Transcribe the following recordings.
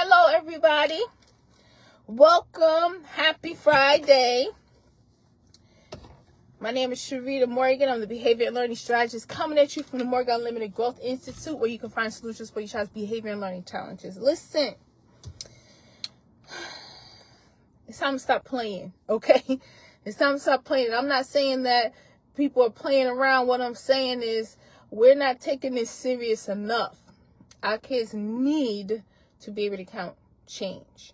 Hello, everybody. Welcome. Happy Friday. My name is Sharita Morgan. I'm the Behavior and Learning Strategist coming at you from the Morgan Unlimited Growth Institute, where you can find solutions for your child's behavior and learning challenges. Listen, it's time to stop playing, okay? It's time to stop playing. I'm not saying that people are playing around. What I'm saying is we're not taking this serious enough. Our kids need to be able to count change.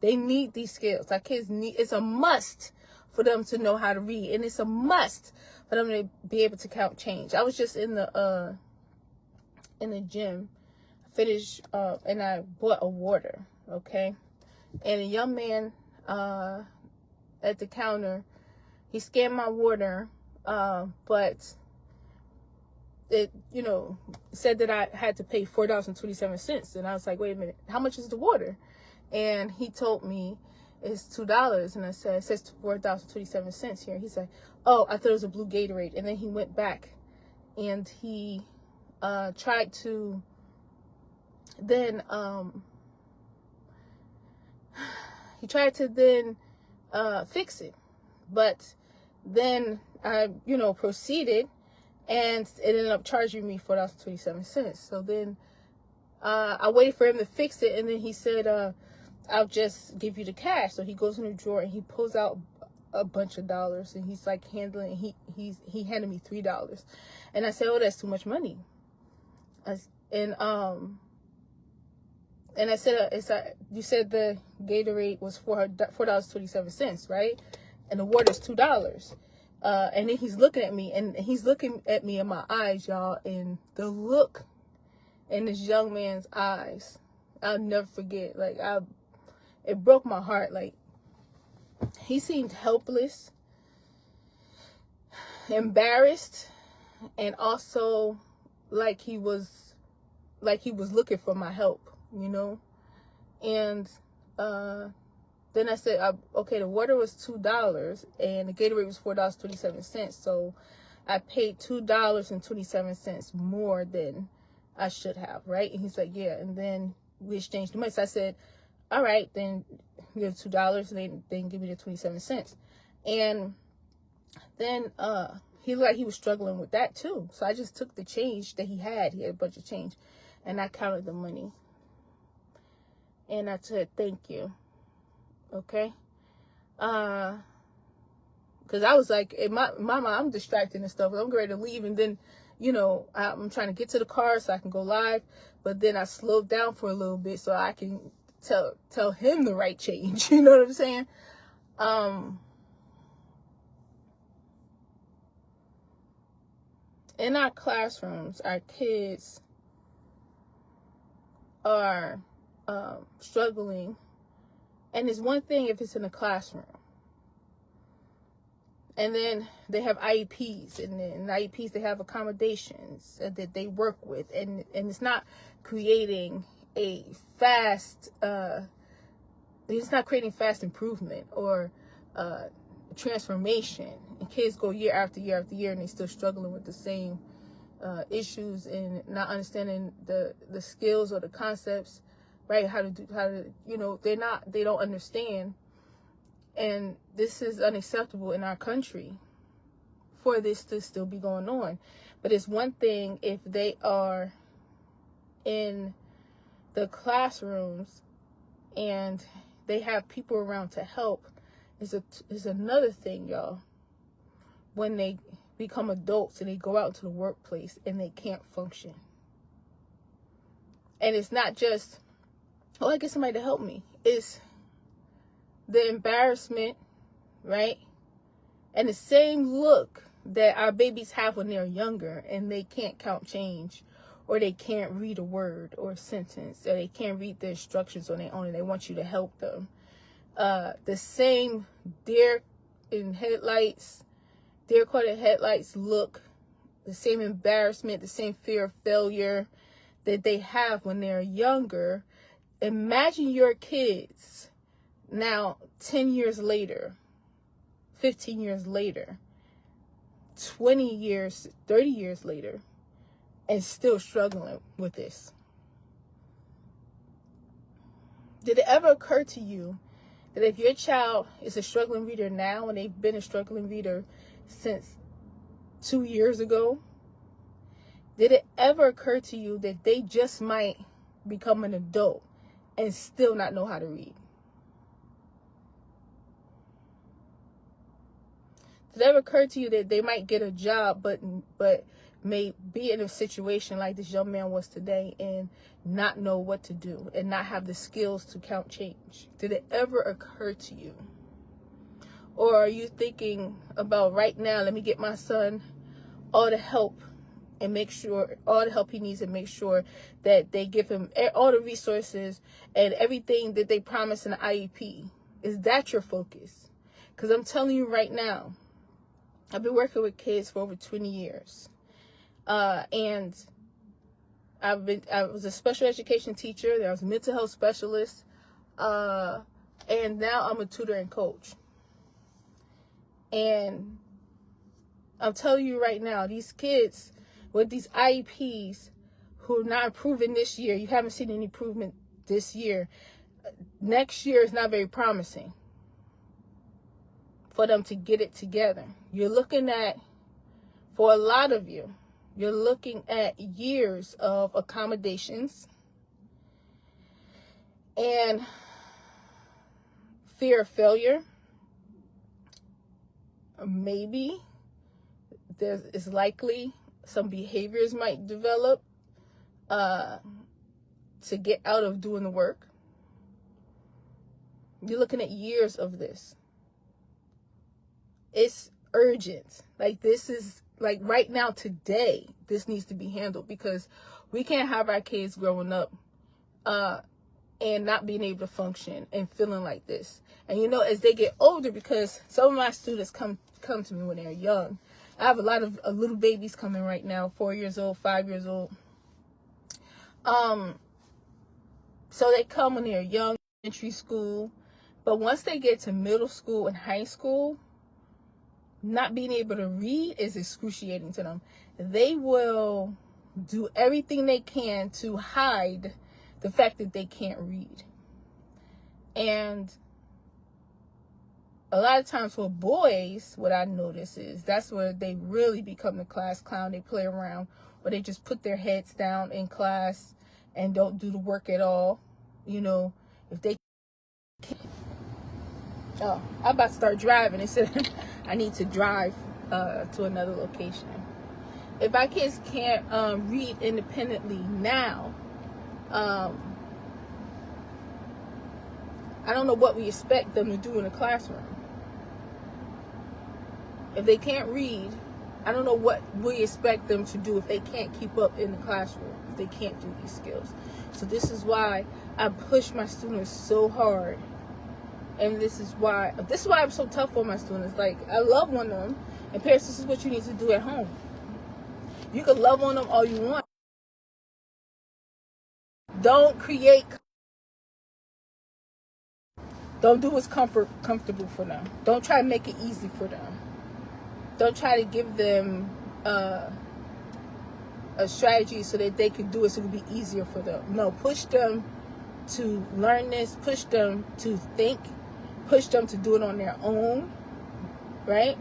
They need these skills. Our kids need, it's a must for them to know how to read, and it's a must for them to be able to count change. I was just in the gym, finished and I bought a water, okay? And a young man at the counter, he scanned my water, but it, said that I had to pay $4.27. And I was like, wait a minute, how much is the water? And he told me it's $2. And I said, it says $4.27 here. He said, oh, I thought it was a blue Gatorade. And then he went back and he tried to then fix it. But then I, proceeded, and it ended up charging me $4.27. So then I waited for him to fix it, and then he said, I'll just give you the cash. So he goes in the drawer and he pulls out a bunch of dollars, and he's like handling, he handed me $3. And I said, oh, that's too much money. And I said, you said the Gatorade was $4.27, right? And the water's $2. And then he's looking at me, and he's looking at me in my eyes, y'all. And the look in this young man's eyes, I'll never forget. Like, it broke my heart. Like, he seemed helpless, embarrassed, and also like he was looking for my help, And then I said, okay, the water was $2 and the Gatorade was $4.27. So I paid $2.27 more than I should have, right? And he's like, yeah. And then we exchanged the money. So I said, all right, then you have $2 and then give me the 27 cents. And then he looked like he was struggling with that too. So I just took the change that he had. He had a bunch of change, and I counted the money. And I said, thank you. Okay? Because I was like, Mama, I'm distracted and stuff. I'm ready to leave. And then, I'm trying to get to the car so I can go live. But then I slowed down for a little bit so I can tell him the right change. You know what I'm saying? In our classrooms, our kids are struggling. And it's one thing if it's in a classroom. And then they have IEPs, and in IEPs they have accommodations that they work with, and it's not creating a fast improvement or transformation. And kids go year after year after year, and they're still struggling with the same issues and not understanding the skills or the concepts, right? They don't understand. And this is unacceptable in our country for this to still be going on. But it's one thing if they are in the classrooms and they have people around to help. Is another thing, y'all, when they become adults and they go out into the workplace and they can't function. And it's not just, oh, I get somebody to help me. It's the embarrassment, right? And the same look that our babies have when they're younger and they can't count change, or they can't read a word or a sentence, or they can't read the instructions on their own and they want you to help them. The same deer caught in headlights look, the same embarrassment, the same fear of failure that they have when they're younger. Imagine your kids now 10 years later, 15 years later, 20 years, 30 years later, and still struggling with this. Did it ever occur to you that if your child is a struggling reader now and they've been a struggling reader since 2 years ago, did it ever occur to you that they just might become an adult and still not know how to read? Did it ever occur to you that they might get a job but may be in a situation like this young man was today and not know what to do and not have the skills to count change? Did it ever occur to you? Or are you thinking about right now, let me get my son all the help and make sure, all the help he needs, and make sure that they give him all the resources and everything that they promise in the IEP? Is that your focus? Because I'm telling you right now, I've been working with kids for over 20 years. And I was a special education teacher. I was a mental health specialist. And now I'm a tutor and coach. And I'm telling you right now, these kids with these IEPs who are not improving this year, you haven't seen any improvement this year. Next year is not very promising for them to get it together. You're looking at, for a lot of you, you're looking at years of accommodations and fear of failure. Maybe it's likely some behaviors might develop to get out of doing the work. You're looking at years of this. It's urgent. Like, this is, like, right now, today, this needs to be handled, because we can't have our kids growing up and not being able to function and feeling like this. And, you know, as they get older, because some of my students come to me when they're young. I have a lot of little babies coming right now, 4 years old, 5 years old. So they come when they're young, elementary school. But once they get to middle school and high school, not being able to read is excruciating to them. They will do everything they can to hide the fact that they can't read. And a lot of times for boys, what I notice is that's where they really become the class clown. They play around, or they just put their heads down in class and don't do the work at all. You know, if they I'm about to start driving. It said I need to drive to another location. If our kids can't read independently now, I don't know what we expect them to do in the classroom. If they can't read, I don't know what we expect them to do if they can't keep up in the classroom, if they can't do these skills. So this is why I push my students so hard. And this is why I'm so tough on my students. Like, I love on them. And parents, this is what you need to do at home. You can love on them all you want. Don't do what's comfortable for them. Don't try to make it easy for them. Don't try to give them a strategy so that they can do it so it can be easier for them. No, push them to learn this. Push them to think. Push them to do it on their own, right?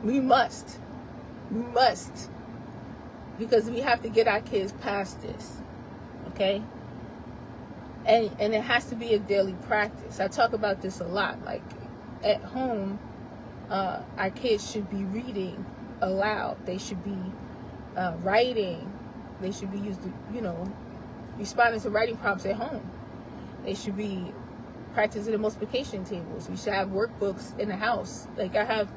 We must, because we have to get our kids past this, okay? And it has to be a daily practice. I talk about this a lot. Like, at home, our kids should be reading aloud. They should be writing. They should be used to, responding to writing prompts at home. They should be practicing the multiplication tables. We should have workbooks in the house. Like, I have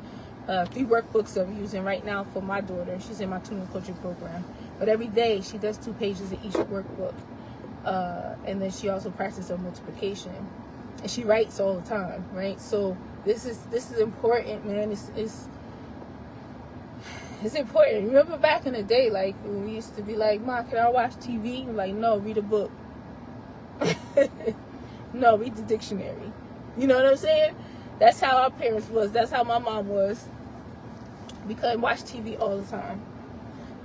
3 workbooks that I'm using right now for my daughter. She's in my tutoring coaching program. But every day she does 2 pages in each workbook. And then she also practices her multiplication. And she writes all the time, right? So this is important, man. It's important. Remember back in the day, like, when we used to be like, "Mom, can I watch TV?" I'm like, "No, read a book." No, read the dictionary. You know what I'm saying? That's how our parents was. That's how my mom was. We couldn't watch TV all the time.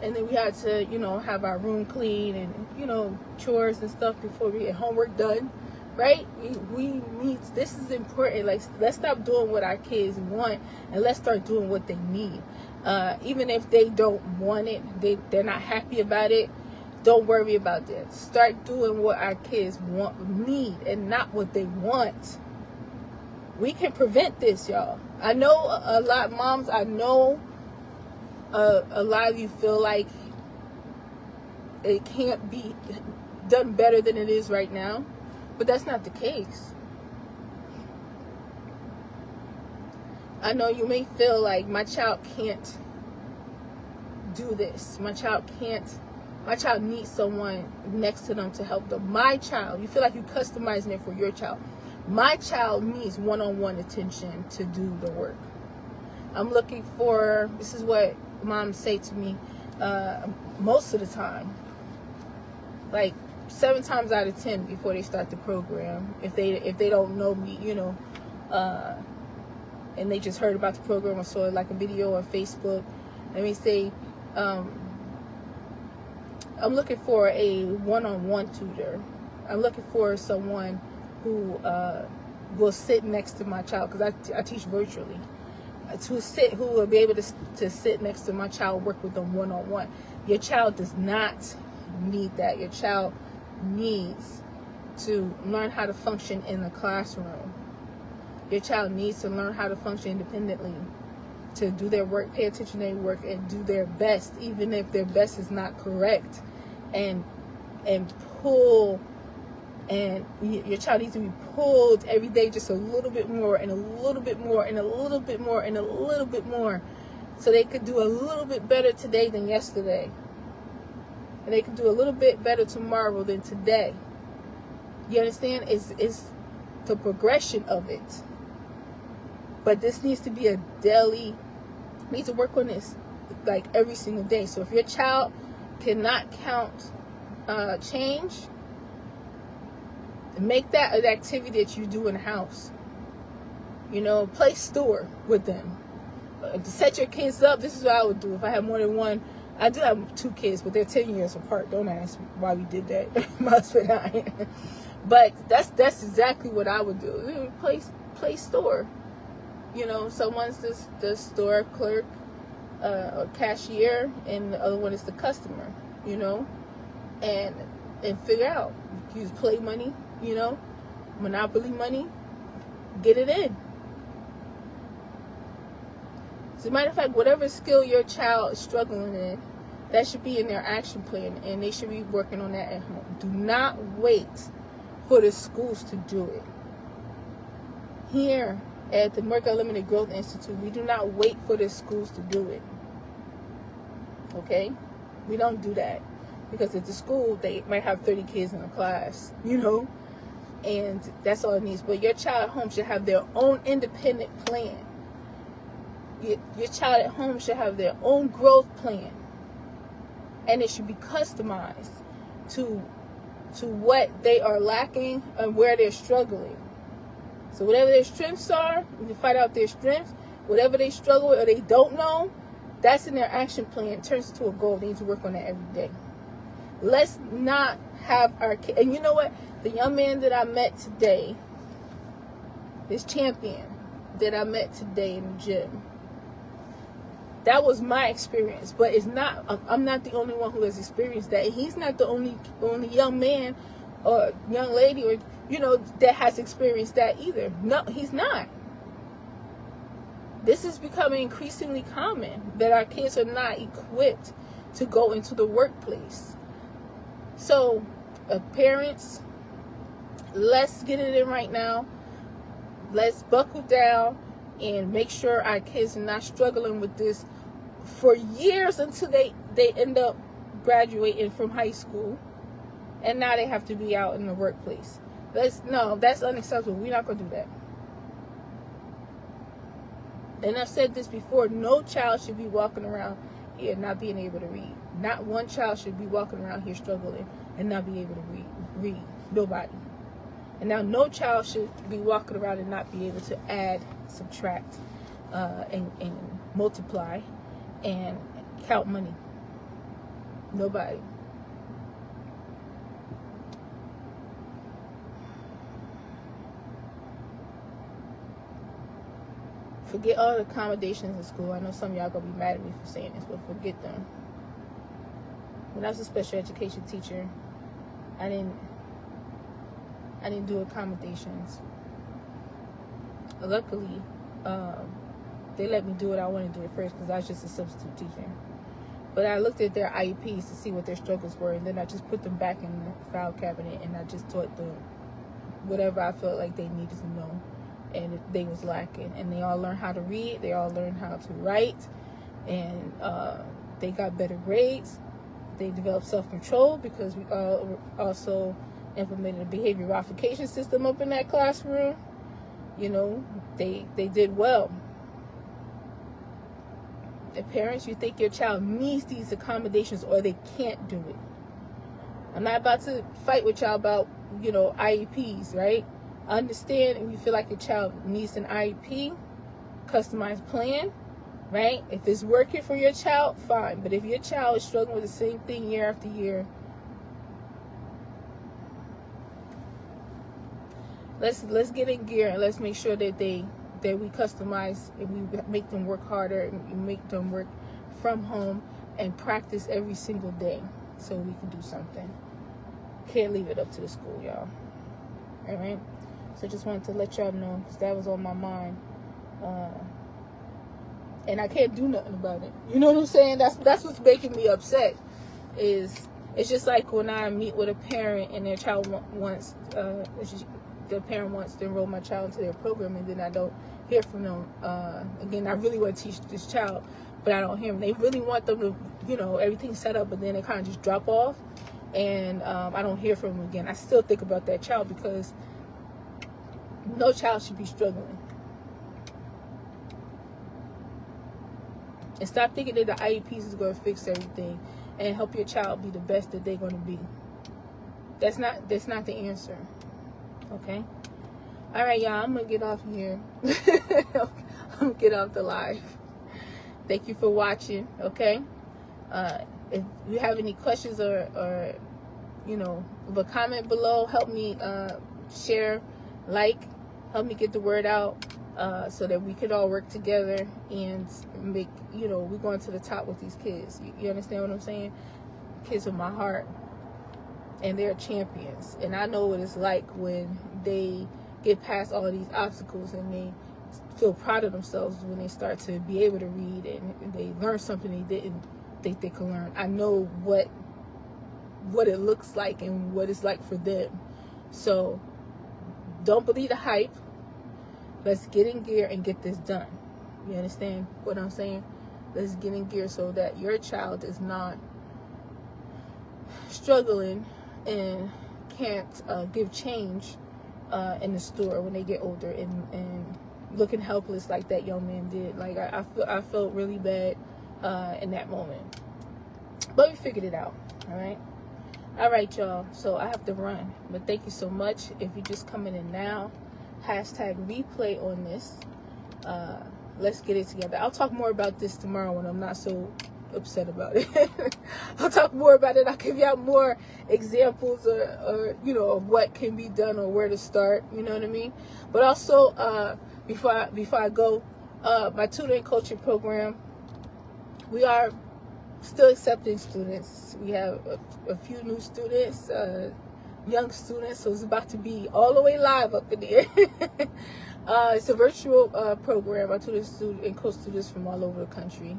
And then we had to, have our room clean and, chores and stuff before we get homework done, right? We need, this is important. Like, let's stop doing what our kids want and let's start doing what they need. Even if they don't want it, they're not happy about it, don't worry about that. Start doing what our kids need, and not what they want. We can prevent this, y'all. I know a lot of moms, I know a lot of you feel like it can't be done better than it is right now, but that's not the case. I know you may feel like my child can't do this. My child needs someone next to them to help them. My child, you feel like you're customizing it for your child. My child needs one-on-one attention to do the work. I'm looking for, this is what moms say to me most of the time, like 7 times out of 10 before they start the program, if they don't know me, and they just heard about the program or saw like a video on Facebook, let me say, I'm looking for a one-on-one tutor. I'm looking for someone who will sit next to my child, because I teach virtually, who will be able to sit next to my child, work with them one-on-one. Your child does not need that. Your child needs to learn how to function in the classroom. Your child needs to learn how to function independently, to do their work, pay attention to their work, and do their best, even if their best is not correct, and pull. And your child needs to be pulled every day just a little bit more, and a little bit more, and a little bit more, and a little bit more, so they could do a little bit better today than yesterday, and they could do a little bit better tomorrow than today. You understand? It's the progression of it. But this needs to be a daily, need to work on this like every single day. So if your child cannot count change, make that an activity that you do in the house. Play store with them. To set your kids up, this is what I would do if I had more than one. I do have 2 kids, but they're 10 years apart. Don't ask why we did that. My husband and I. But that's exactly what I would do. Play store. Someone's the store clerk, or cashier, and the other one is the customer. And figure out. Use play money. Monopoly money, get it in. As a matter of fact, whatever skill your child is struggling in, that should be in their action plan, and they should be working on that at home. Do not wait for the schools to do it. Here at the America Unlimited Growth Institute, we do not wait for the schools to do it. Okay? We don't do that. Because at the school, they might have 30 kids in a class, and that's all it needs. But your child at home should have their own independent plan. Your child at home should have their own growth plan, and it should be customized to what they are lacking and where they're struggling. So whatever their strengths are, you can find out their strengths. Whatever they struggle with or they don't know, that's in their action plan. It turns into a goal. They need to work on that every day. Let's not have our kids. And you know what? The young man that I met today, this champion that I met today in the gym, that was my experience. But it's not. I'm not the only one who has experienced that. He's not the only young man or young lady or that has experienced that either. No, he's not. This is becoming increasingly common that our kids are not equipped to go into the workplace. So, parents, let's get it in right now. Let's buckle down and make sure our kids are not struggling with this for years until they end up graduating from high school, and now they have to be out in the workplace. That's unacceptable. We're not going to do that. And I've said this before, no child should be walking around here not being able to read. Not one child should be walking around here struggling and not be able to read. Nobody. And now no child should be walking around and not be able to add, subtract, and multiply and count money. Nobody. Forget all the accommodations in school. I know some of y'all gonna be mad at me for saying this, but forget them. When I was a special education teacher, I didn't do accommodations. Luckily, they let me do what I wanted to do at first because I was just a substitute teacher. But I looked at their IEPs to see what their struggles were, and then I just put them back in the file cabinet, and I just taught them whatever I felt like they needed to know, and they was lacking. And they all learned how to read, they all learned how to write, and they got better grades. They developed self-control because we also implemented a behavior modification system up in that classroom. You know, they did well. The parents, you think your child needs these accommodations or they can't do it. I'm not about to fight with y'all about, you know, IEPs, right? I understand if you feel like your child needs an IEP, customized plan, right? If it's working for your child, fine. But if your child is struggling with the same thing year after year, let's get in gear and let's make sure that we customize and we make them work harder and we make them work from home and practice every single day so we can do something. Can't leave it up to the school, y'all. All right? So just wanted to let y'all know because that was on my mind. And I can't do nothing about it. You know what I'm saying? That's what's making me upset. It's just like when I meet with a parent and their child wants the parent wants to enroll my child into their program, and then I don't hear from them. Again, I really want to teach this child, but I don't hear them. They really want them to, you know, everything set up, but then they kind of just drop off, and I don't hear from them again. I still think about that child because no child should be struggling. And stop thinking that the IEPs is going to fix everything and help your child be the best that they're going to be. That's not the answer. Okay? All right, y'all. I'm going to get off here. I'm going to get off the live. Thank you for watching. Okay? If you have any questions or you know, leave a comment below. Help me share, help me get the word out. So that we could all work together and make, you know, we're going to the top with these kids. You understand what I'm saying? Kids with my heart. And they're champions. And I know what it's like when they get past all of these obstacles and they feel proud of themselves when they start to be able to read and they learn something they didn't think they could learn. I know what it looks like and what it's like for them. So don't believe the hype. Let's get in gear and get this done. You understand what I'm saying? Let's get in gear so that your child is not struggling and can't give change in the store when they get older and looking helpless like that young man did. Like I felt really bad in that moment. But we figured it out. All right, y'all. So I have to run. But thank you so much. If you're just coming in now, hashtag replay on this. Let's get it together. I'll talk more about this tomorrow when I'm not so upset about it. I'll talk more about it. I'll give y'all more examples or you know, of what can be done or where to start. You know what I mean? But also, before I go, my tutoring coaching program, we are still accepting students. We have a few new students, young students, so it's about to be all the way live up in here. It's a virtual program. I tutor students and coach students from all over the country.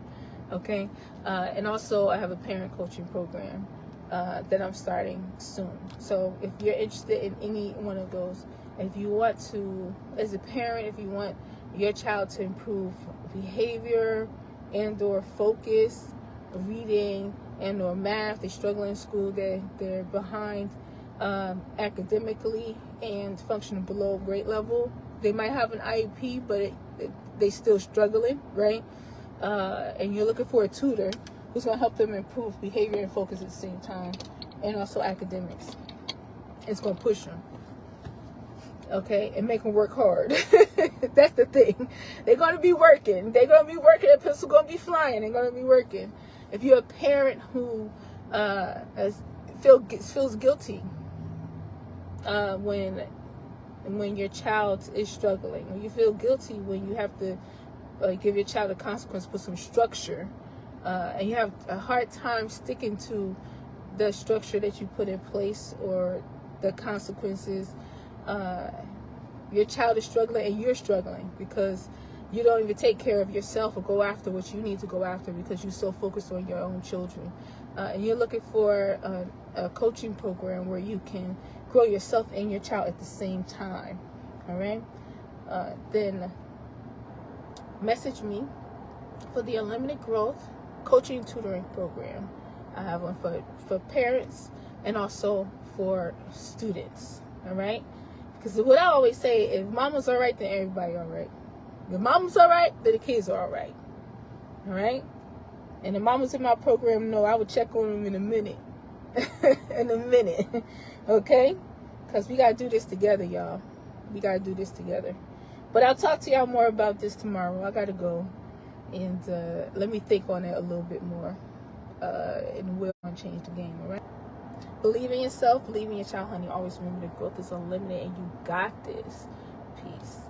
Okay, and also I have a parent coaching program that I'm starting soon. So if you're interested in any one of those, if you want to, as a parent, if you want your child to improve behavior and/or focus, reading and/or math, they struggle in school, they're behind academically and functioning below grade level. They might have an IEP, but they still struggling, right? And you're looking for a tutor who's going to help them improve behavior and focus at the same time, and also academics. It's going to push them, okay, and make them work hard. That's the thing. They're going to be working. They're going to be working. The pencil's going to be flying. They're going to be working. If you're a parent who feels guilty when your child is struggling. When you feel guilty when you have to give your child a consequence, put some structure, and you have a hard time sticking to the structure that you put in place or the consequences. Your child is struggling and you're struggling because you don't even take care of yourself or go after what you need to go after because you're so focused on your own children. And you're looking for a coaching program where you can grow yourself and your child at the same time. All right? Then message me for the Unlimited Growth Coaching Tutoring Program. I have one for parents and also for students. All right? Because what I always say, if mama's all right, then everybody all right. If mama's all right, then the kids are all right. All right? And the mamas in my program know I would check on them in a minute. In a minute. Okay? Because we got to do this together, y'all. We got to do this together. But I'll talk to y'all more about this tomorrow. I got to go. And let me think on it a little bit more. And we'll change the game, all right? Believe in yourself. Believe in your child, honey. Always remember that growth is unlimited and you got this. Peace.